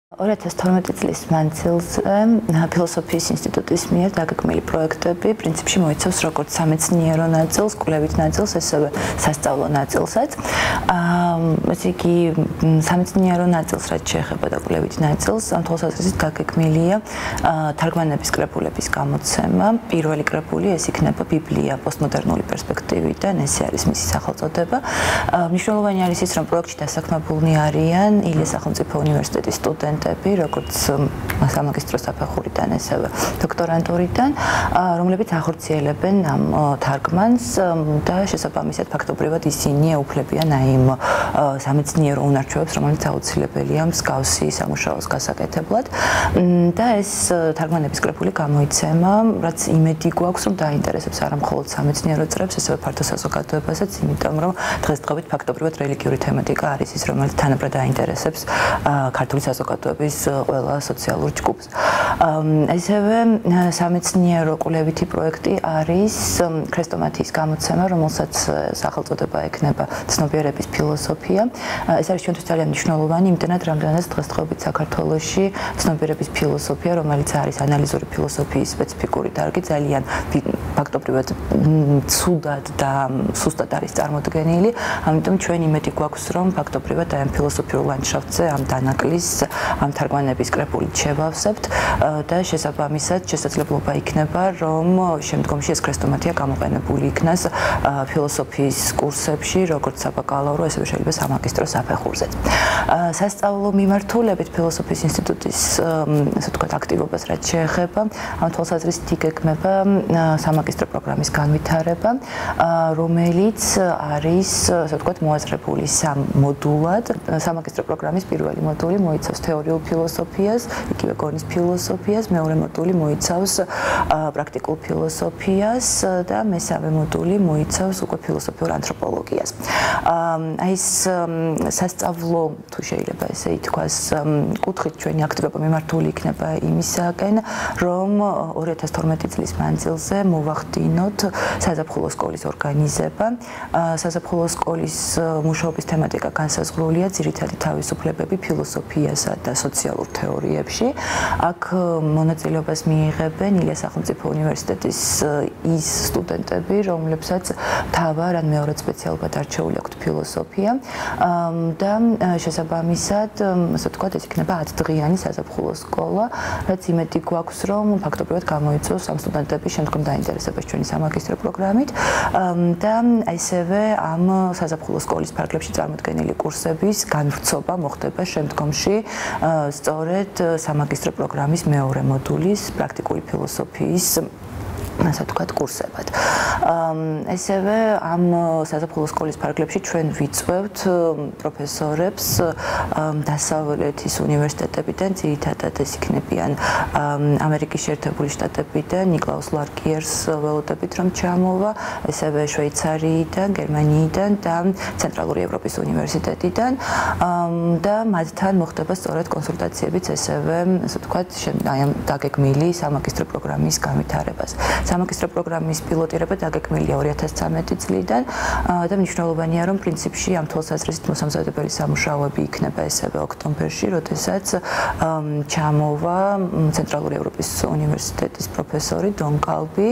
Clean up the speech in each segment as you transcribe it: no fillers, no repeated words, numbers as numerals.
2012 წლის მანძილზე ფილოსოფიის ინსტიტუტის მიერ დაგეგმილი პროექტები პრინციპში მოიცავს როგორც სამეცნიერო ნაწილს, კვლევით ნაწილს, ესევე სასწავლო ნაწილსაც. ესე იგი, სამეცნიერო ნაწილს რაც შეეხება და კვლევით ნაწილს, ამ თვალსაზრისით დაგეგმილია თარგმანების კრებულების გამოცემა. პირველი კრებული ეს იქნება ბიბლია პოსტმოდერნული პერსპექტივიდან, ესე არის მისი სახელწოდება. მნიშვნელოვანი არის ის, რომ პროექტში დასაქმებულნი არიან ილიას სახელმწიფო უნივერსიტეტის სტუდენტები, როგორც სამაგისტრო საფეხურიდან, ესევე დოქტორანტურიდან, რომლებიც ახორციელებენ ამ თარგმანს და შესაბამისად ფაქტობრივად ისინი ეუფლებიან აი იმ სამეცნიერო უნარჩვევებს, რომელიც აუცილებელია მსგავსი სამუშაოს გასაკეთებლად. და ეს თარგმანების კრებული გამოიცემა, რაც იმედი გვაქვს, რომ დაინტერესებს არა მხოლოდ სამეცნიერო წრებს, ასევე ფართო საზოგადოებასაც, იმიტომ რომ დღესდღეობით ფაქტობრივად რელიგიური თემატიკა არის ის, რომელიც თანაბრად დაინტერესებს ქართული საზოგადოების ყველა სოციალურ ჯგუფს. ასევე სამეცნიერო კვლევითი პროექტი არის ქრესტომათიის გამოცემა, რომელსაც სახელწოდება ექნება ცნობიერების ფილოსოფია. ეს არის ჩვენთვის ძალიან მნიშვნელოვანი, იმდენად რამდენადაც დღესდღეობით საქართველოში ცნობიერების ფილოსოფია, რომელიც არის ანალიზური ფილოსოფიის სპეციფიკური დარგი, ძალიან ფაქტობრივად ცუდად და სუსტად არის წარმოდგენილი. ამიტომ ჩვენ იმედი გვაქვს, რომ ფაქტობრივად აი ამ ფილოსოფიურ ლანდშაფტზე ამ დანაკლის ამ თარგმანების კრებულით შევავსებთ და შესაბამისად შესაძლებლობა იქნება, რომ შემდგომში ეს ქრესტომათია გამოყენებული იქნას ფილოსოფიის კურსებში, როგორც საბაკალავრო, ასევე შეიძლება სამაგისტრო საფეხურზეც. სასწავლო მიმართულებით ფილოსოფიის ინსტიტუტის, ასე ვთქვათ, აქტივობას რაც შეეხება, ამ თვალსაზრისით იგეგმება სამაგისტრო პროგრამის განვითარება, რომელიც არის, ასე ვთქვათ, მოაზრებული სამ მოდულად. სამაგისტრო პროგრამის პირველი მოდული მოიცავს თეორიულ ფილოსოფიას, იგივე გონის ფილოსოფიას, მეორე მოდული მოიცავს პრაქტიკულ ფილოსოფიას და მესამე მოდული მოიცავს უკვე ფილოსოფიურ ანთროპოლოგიას. აი ეს სასწავლო, თუ შეიძლება ესე ითქვას, კუთხით ჩვენი აქტივობა მიმართული იქნება იმისაკენ, რომ 2012 წლის მანძილზე მოვახდინოთ საზაფხულო სკოლის ორგანიზება. საზაფხულო სკოლის მუშაობის თემატიკა განსაზღვრულია ძირითადი თავისუფლებები ფილოსოფიასა და სოციალურ თეორიებში. აქ მონაწილეობას მიიღებენ ილიას სახელმწიფო უნივერსიტეტის ის სტუდენტები, რომლებსაც თავარ ან მეორე სპეციალობად არჩეული აქვთ ფილოსოფია და შესაბამისად, ასე ვთქვათ, ეს იქნება 10 დღიანი საზაფხულო სკოლა, რაც იმედი გვაქვს, რომ ფაქტობრივად გამოიწვევს ამ სტუდენტების შემდგომ დაინტერესებას ჩვენი სამაგისტრო პროგრამით და ასევე ამ საზაფხულო სკოლის ფარგლებში წარმოდგენილი კურსების განვრცობა მოხდება შემდგომში სწორედ სამაგისტრო პროგრამის მეორე მოდულის პრაქტიკული ფილოსოფიის ასე ვთქვათ, კურსებად. ასევე ამ საზაფხულო სკოლის ფარგლებში ჩვენ ვიწვევთ პროფესორებს დასავლეთის უნივერსიტეტებიდან, ძირითადად ეს იქნებიან ამერიკის შეერთებული შტატებიდან, ნიკლაუს ლარკიერს ველოდებით რომ ჩამოვა, ასევე შვეიცარიიდან, გერმანიიდან და ცენტრალური ევროპის უნივერსიტეტიდან და მათთან მოხდება სწორედ კონსულტაციებიც ესევე, ასე ვთქვათ, აი ამ დაგეგმილი სამაგისტრო პროგრამის განვითარებას. სამაგისტრო პროგრამის პილოტირება დაგეგმილია 2013 წლიდან და მნიშვნელოვანია, რომ პრინციპში ამ თვალსაზრისით მოსამზადებელი სამუშაოები იქნება ესევე ოქტომბერში, როდესაც ჩამოვა ცენტრალური ევროპის უნივერსიტეტის პროფესორი დონ კალბი,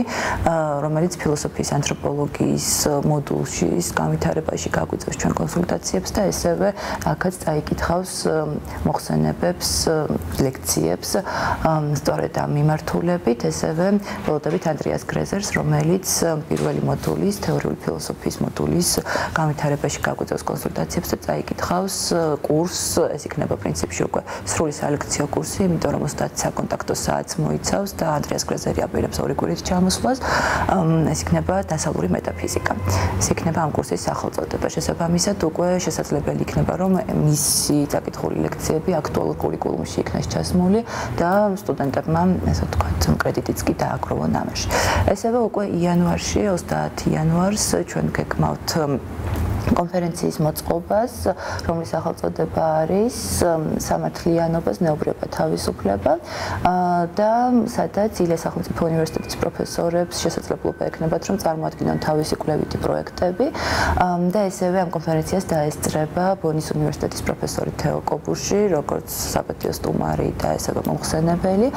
რომელიც ფილოსოფიის ანთროპოლოგიის მოდულში განვითარებაში გაგვიწევს ჩვენ კონსულტაციებს და ესევე აქაც წაიკითხავს მოხსენებებს, ლექციებს სწორედ ამ მიმართულებით, ესევე ველოდებით ანდრიას გრეზერს, რომელიც პირველი მოდულის, თეორიული ფილოსოფიის მოდულის განვითარებაში გაგვიწევს კონსულტაციებს და წაიკითხავს კურსს, ეს იქნება პრინციპში უკვე სრული სალექციო კურსი, იმიტომ რომ 30 საკონტაქტო საათს მოიცავს და ანდრიას გრეზერი აპირებს 2 კვირით ჩამოსვლას. ეს იქნება დასავლური მეტაფიზიკა. ეს იქნება ამ კურსის სახელწოდება. შესაბამისად, უკვე შესაძლებელი იქნება, რომ მისი წაკითხული ლექციები აქტუალურ კურიკულუმში იქნას ჩასმული და სტუდენტებმა, ასე ვთქვათ, კრედიტიც კი დააგროვონ ამაში. ესევე უკვე იანვარში, 30 იანვარს ჩვენ გეკმავთ კონფერენციის მოწყობას, რომლის სახელწოდება არის სამართლიანობა, ზნეობრივება, თავისუფლება და სადაც ილიას სახელმწიფო უნივერსიტეტის პროფესორებს შესაძლებლობა ექნებათ, რომ წარმოადგინონ თავისი კვლევითი პროექტები და ესევე ამ კონფერენციას დაესწრება ბონის უნივერსიტეტის პროფესორი თეო კობუში, როგორც საპატიო სტუმარი და ესევე მომხსენებელი.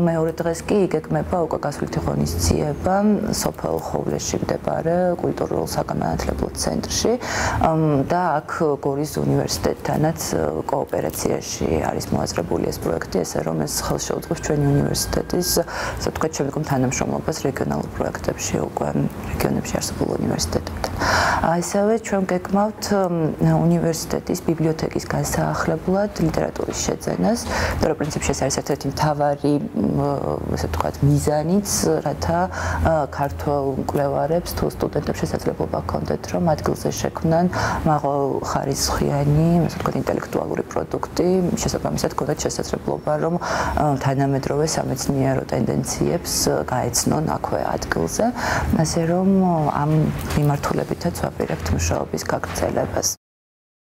მეორე დღეს კი იგეგმება უკვე გასვლითი ღონისძიება სოფელ ხოვლეში მდებარე კულტურულ საგანმანათლებლო ცენტრში და აქ გორის უნივერსიტეტთანაც კოოპერაციაში არის მოაზრებული ეს პროექტი, ესე რომ ეს ხელს შეუწყობს ჩვენი უნივერსიტეტის, ასე ვთქვათ, შემდგომ თანამშრომლობას რეგიონალურ პროექტებში უკვე რეგიონებში არსებულ უნივერსიტეტებთან. ასევე ჩვენ გეკმავთ უნივერსიტეტის ბიბლიოთეკის განსაახლებლად ლიტერატურის შეძენას, იმიტომ რომ პრინციპში ეს არის ერთ-ერთი მთავარი, ასე ვთქვათ, მიზანიც, რათა ქართველ მკვლევარებს თუ სტუდენტებს შესაძლებლობა ჰქონდეთ, რომ ადგილზე შექმნან მაღალხარისხიანი, ასე ვთქვათ, ინტელექტუალური პროდუქტი, შესაბამისად ჰქონდეთ შესაძლებლობა, რომ თანამედროვე სამეცნიერო ტენდენციებს გაეცნონ აქვე ადგილზე, ასე რომ ამ მიმართულებითაც ვაპირებთ მუშაობის გაგრძელებას.